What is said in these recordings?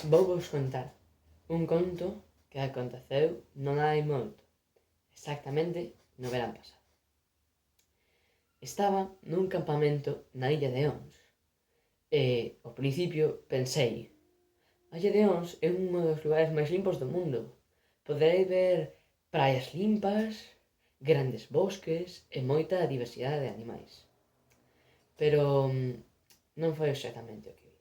Vouvos contar un conto que aconteceu non hai moito, exactamente no verán pasado. Estaba nun campamento na illa de Ons e, ao principio, pensei: a illa de Ons é un dos lugares máis limpos do mundo. Poderei ver praias limpas, grandes bosques e moita diversidade de animais. Pero non foi exactamente o que vi.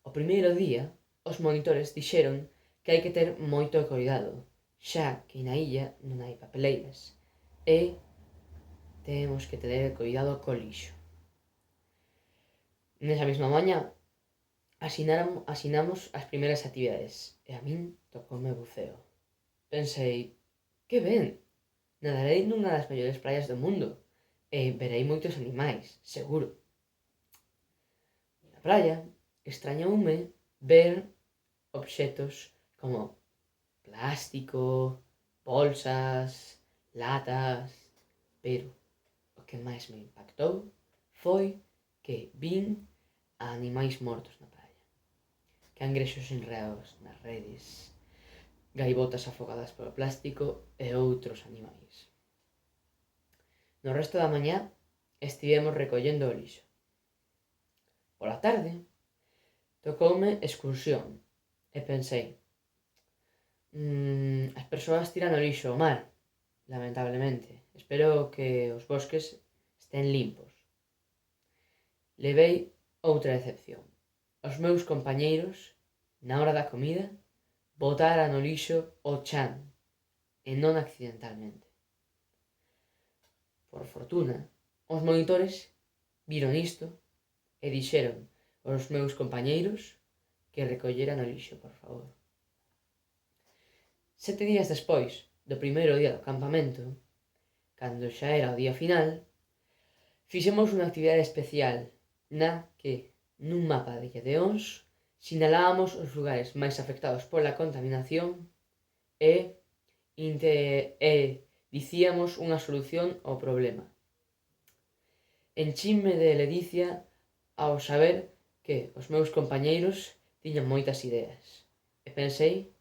O primeiro día, os monitores dixeron que hai que ter moito coidado, xa que na illa non hai papeleiras e temos que ter coidado co lixo. Nesa mesma mañá asinamos as primeiras actividades e a min tocoume buceo. Pensei: que ben, nadarei nunha das mellores praias do mundo e verei moitos animais, seguro. Na praia extrañoume ver obxetos como plástico, bolsas, latas, pero o que máis me impactou foi que vin a animais mortos na praia, cangrexos enredados nas redes, gaivotas afogadas polo plástico e outros animais. No resto da mañá estivemos recollendo o lixo. Pola tarde tocoume excursión e pensei: as persoas tiran o lixo ao mar, lamentablemente. Espero que os bosques estén limpos. Levei outra decepción. Os meus compañeiros, na hora da comida, botaran o lixo ao chan, e non accidentalmente. Por fortuna, os monitores viron isto e dixeron aos meus compañeiros que recolleran o lixo, por favor. 7 días despois do primeiro día do campamento, cando xa era o día final, fixemos unha actividade especial na que, nun mapa da illa de Ons, sinalábamos os lugares máis afectados pola contaminación e dicíamos unha solución ao problema. Enchime de ledicia ao saber que os meus compañeiros tiñan moitas ideas e pensei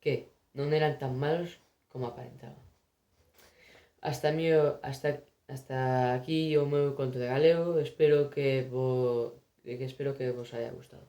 que non eran tan malos como aparentaban. Hasta aquí o meu conto de galego. Espero que vos haya gustado.